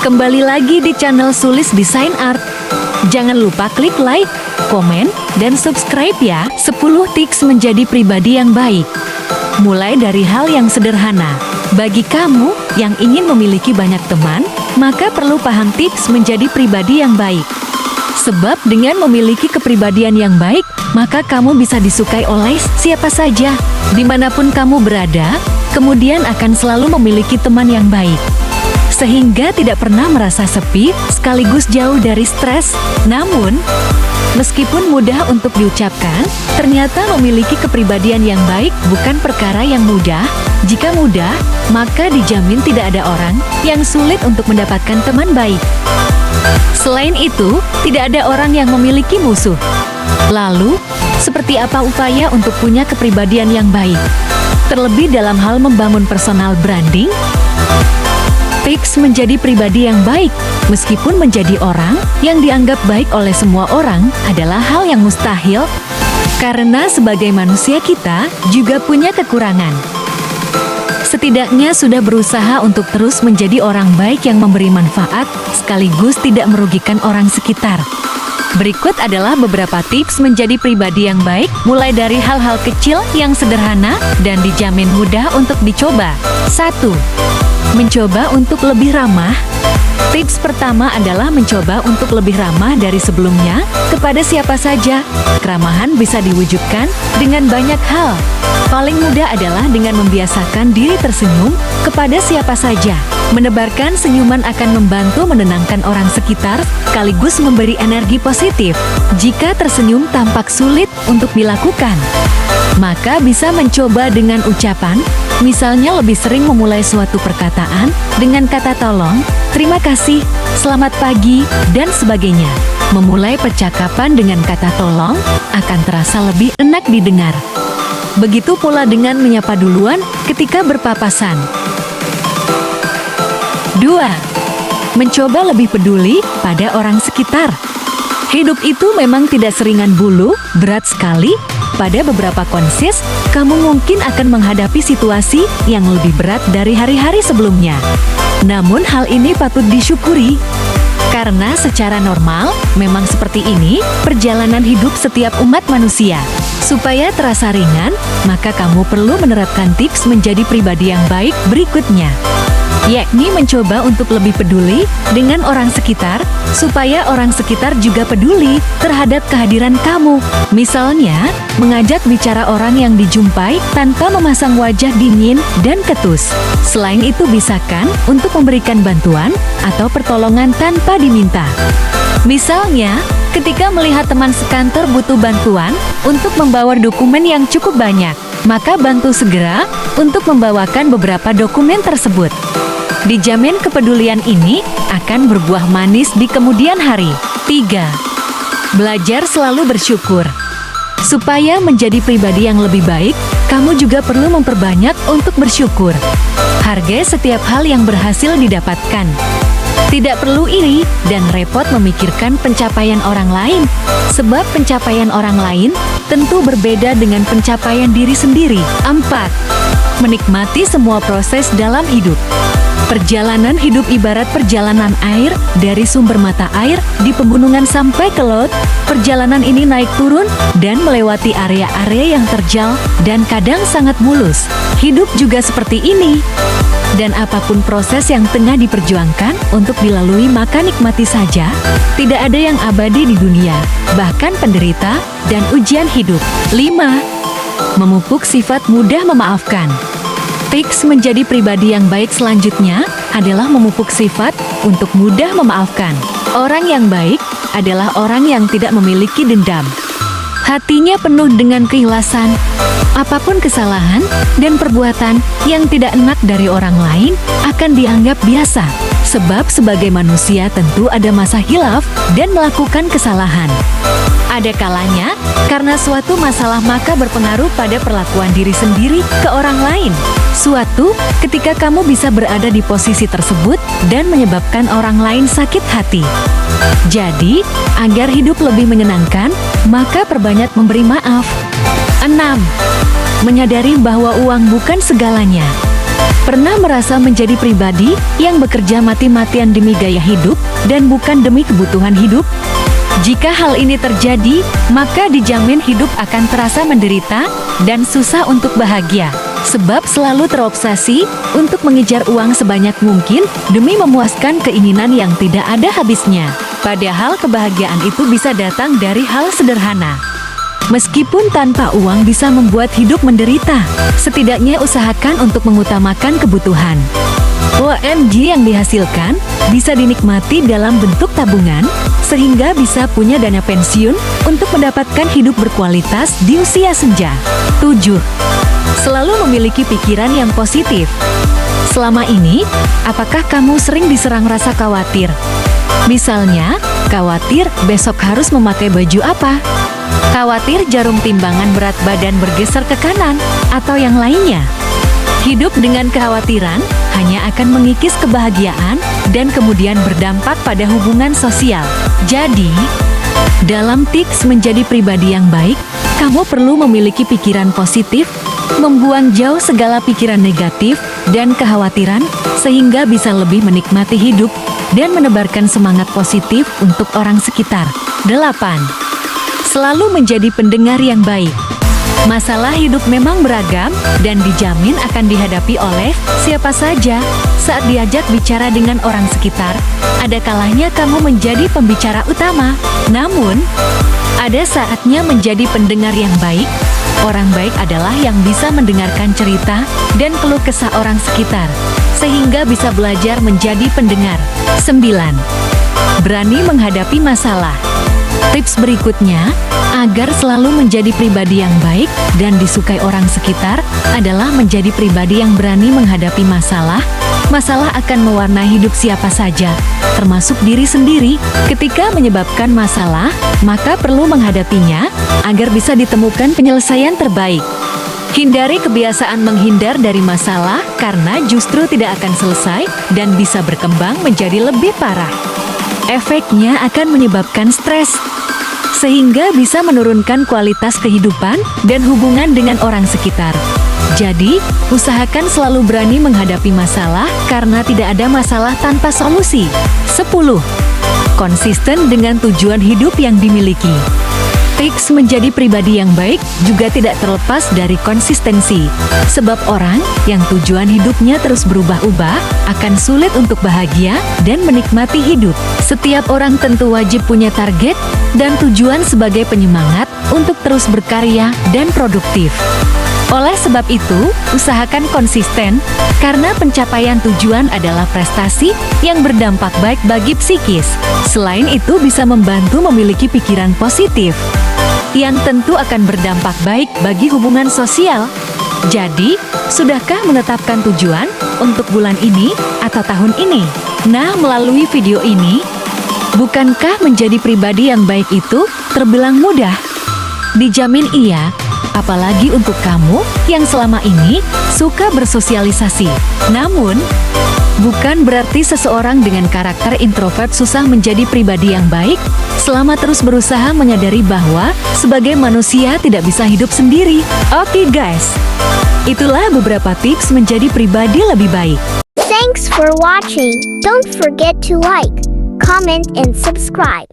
Kembali lagi di channel Sulis Design Art. Jangan lupa klik like, komen, dan subscribe ya. 10 tips menjadi pribadi yang baik. Mulai dari hal yang sederhana. Bagi kamu yang ingin memiliki banyak teman, maka perlu paham tips menjadi pribadi yang baik. Sebab dengan memiliki kepribadian yang baik, maka kamu bisa disukai oleh siapa saja, dimanapun kamu berada, kemudian akan selalu memiliki teman yang baik. Sehingga tidak pernah merasa sepi, sekaligus jauh dari stres. Namun, meskipun mudah untuk diucapkan, ternyata memiliki kepribadian yang baik bukan perkara yang mudah. Jika mudah, maka dijamin tidak ada orang yang sulit untuk mendapatkan teman baik. Selain itu, tidak ada orang yang memiliki musuh. Lalu, seperti apa upaya untuk punya kepribadian yang baik? Terlebih dalam hal membangun personal branding, tips menjadi pribadi yang baik, meskipun menjadi orang yang dianggap baik oleh semua orang adalah hal yang mustahil, karena sebagai manusia kita juga punya kekurangan. Setidaknya sudah berusaha untuk terus menjadi orang baik yang memberi manfaat, sekaligus tidak merugikan orang sekitar. Berikut adalah beberapa tips menjadi pribadi yang baik, mulai dari hal-hal kecil yang sederhana dan dijamin mudah untuk dicoba. 1. Mencoba untuk lebih ramah. Tips pertama adalah mencoba untuk lebih ramah dari sebelumnya kepada siapa saja. Keramahan bisa diwujudkan dengan banyak hal. Paling mudah adalah dengan membiasakan diri tersenyum kepada siapa saja. Menebarkan senyuman akan membantu menenangkan orang sekitar, sekaligus memberi energi positif. Jika tersenyum tampak sulit untuk dilakukan, maka bisa mencoba dengan ucapan, misalnya lebih sering memulai suatu perkataan dengan kata tolong, terima kasih, selamat pagi, dan sebagainya. Memulai percakapan dengan kata tolong akan terasa lebih enak didengar. Begitu pula dengan menyapa duluan ketika berpapasan. 2. Mencoba lebih peduli pada orang sekitar. Hidup itu memang tidak seringan bulu, berat sekali. Pada beberapa konsis, kamu mungkin akan menghadapi situasi yang lebih berat dari hari-hari sebelumnya. Namun hal ini patut disyukuri. Karena secara normal, memang seperti ini perjalanan hidup setiap umat manusia. Supaya terasa ringan, maka kamu perlu menerapkan tips menjadi pribadi yang baik berikutnya. Yakni mencoba untuk lebih peduli dengan orang sekitar, supaya orang sekitar juga peduli terhadap kehadiran kamu. Misalnya, mengajak bicara orang yang dijumpai tanpa memasang wajah dingin dan ketus. Selain itu bisakan untuk memberikan bantuan atau pertolongan tanpa diminta. Misalnya, ketika melihat teman sekantor butuh bantuan untuk membawa dokumen yang cukup banyak, maka bantu segera untuk membawakan beberapa dokumen tersebut. Dijamin kepedulian ini akan berbuah manis di kemudian hari. 3. Belajar selalu bersyukur. Supaya menjadi pribadi yang lebih baik, kamu juga perlu memperbanyak untuk bersyukur. Hargai setiap hal yang berhasil didapatkan. Tidak perlu iri dan repot memikirkan pencapaian orang lain, sebab pencapaian orang lain tentu berbeda dengan pencapaian diri sendiri. 4. Menikmati semua proses dalam hidup. Perjalanan hidup ibarat perjalanan air, dari sumber mata air, di pegunungan sampai ke laut. Perjalanan ini naik turun, dan melewati area-area yang terjal, dan kadang sangat mulus. Hidup juga seperti ini. Dan apapun proses yang tengah diperjuangkan untuk dilalui, maka nikmati saja. Tidak ada yang abadi di dunia, bahkan penderita dan ujian hidup. 5. Memupuk sifat mudah memaafkan. Tips menjadi pribadi yang baik selanjutnya adalah memupuk sifat untuk mudah memaafkan. Orang yang baik adalah orang yang tidak memiliki dendam. Hatinya penuh dengan keikhlasan. Apapun kesalahan dan perbuatan yang tidak enak dari orang lain akan dianggap biasa. Sebab sebagai manusia tentu ada masa hilaf dan melakukan kesalahan. Ada kalanya, karena suatu masalah maka berpengaruh pada perlakuan diri sendiri ke orang lain. Suatu ketika kamu bisa berada di posisi tersebut dan menyebabkan orang lain sakit hati. Jadi, agar hidup lebih menyenangkan, maka perbanyak memberi maaf. 6. Menyadari bahwa uang bukan segalanya. Pernah merasa menjadi pribadi yang bekerja mati-matian demi gaya hidup dan bukan demi kebutuhan hidup? Jika hal ini terjadi, maka dijamin hidup akan terasa menderita dan susah untuk bahagia. Sebab selalu terobsesi untuk mengejar uang sebanyak mungkin demi memuaskan keinginan yang tidak ada habisnya. Padahal kebahagiaan itu bisa datang dari hal sederhana. Meskipun tanpa uang bisa membuat hidup menderita, setidaknya usahakan untuk mengutamakan kebutuhan. OMG yang dihasilkan bisa dinikmati dalam bentuk tabungan, sehingga bisa punya dana pensiun untuk mendapatkan hidup berkualitas di usia senja. 7. Selalu memiliki pikiran yang positif. Selama ini, apakah kamu sering diserang rasa khawatir? Misalnya, khawatir besok harus memakai baju apa? Khawatir jarum timbangan berat badan bergeser ke kanan, atau yang lainnya. Hidup dengan kekhawatiran hanya akan mengikis kebahagiaan dan kemudian berdampak pada hubungan sosial. Jadi, dalam tips menjadi pribadi yang baik, kamu perlu memiliki pikiran positif, membuang jauh segala pikiran negatif dan kekhawatiran, sehingga bisa lebih menikmati hidup dan menebarkan semangat positif untuk orang sekitar. 8. Selalu menjadi pendengar yang baik. Masalah hidup memang beragam dan dijamin akan dihadapi oleh siapa saja. Saat diajak bicara dengan orang sekitar, ada kalanya kamu menjadi pembicara utama. Namun, ada saatnya menjadi pendengar yang baik. Orang baik adalah yang bisa mendengarkan cerita dan keluh kesah orang sekitar, sehingga bisa belajar menjadi pendengar. 9. Berani menghadapi masalah. Tips berikutnya, agar selalu menjadi pribadi yang baik dan disukai orang sekitar, adalah menjadi pribadi yang berani menghadapi masalah. Masalah akan mewarnai hidup siapa saja, termasuk diri sendiri. Ketika menyebabkan masalah, maka perlu menghadapinya, agar bisa ditemukan penyelesaian terbaik. Hindari kebiasaan menghindar dari masalah, karena justru tidak akan selesai dan bisa berkembang menjadi lebih parah. Efeknya akan menyebabkan stres, sehingga bisa menurunkan kualitas kehidupan dan hubungan dengan orang sekitar. Jadi, usahakan selalu berani menghadapi masalah, karena tidak ada masalah tanpa solusi. 10. Konsisten dengan tujuan hidup yang dimiliki. Tips menjadi pribadi yang baik juga tidak terlepas dari konsistensi. Sebab orang yang tujuan hidupnya terus berubah-ubah akan sulit untuk bahagia dan menikmati hidup. Setiap orang tentu wajib punya target dan tujuan sebagai penyemangat untuk terus berkarya dan produktif. Oleh sebab itu, usahakan konsisten, karena pencapaian tujuan adalah prestasi yang berdampak baik bagi psikis. Selain itu bisa membantu memiliki pikiran positif, yang tentu akan berdampak baik bagi hubungan sosial. Jadi, sudahkah menetapkan tujuan untuk bulan ini atau tahun ini? Nah, melalui video ini, bukankah menjadi pribadi yang baik itu terbilang mudah? Dijamin iya. Apalagi untuk kamu yang selama ini suka bersosialisasi. Namun, bukan berarti seseorang dengan karakter introvert susah menjadi pribadi yang baik, selama terus berusaha menyadari bahwa sebagai manusia tidak bisa hidup sendiri. Oke guys, itulah beberapa tips menjadi pribadi lebih baik. Thanks for watching. Don't forget to like, comment, and subscribe.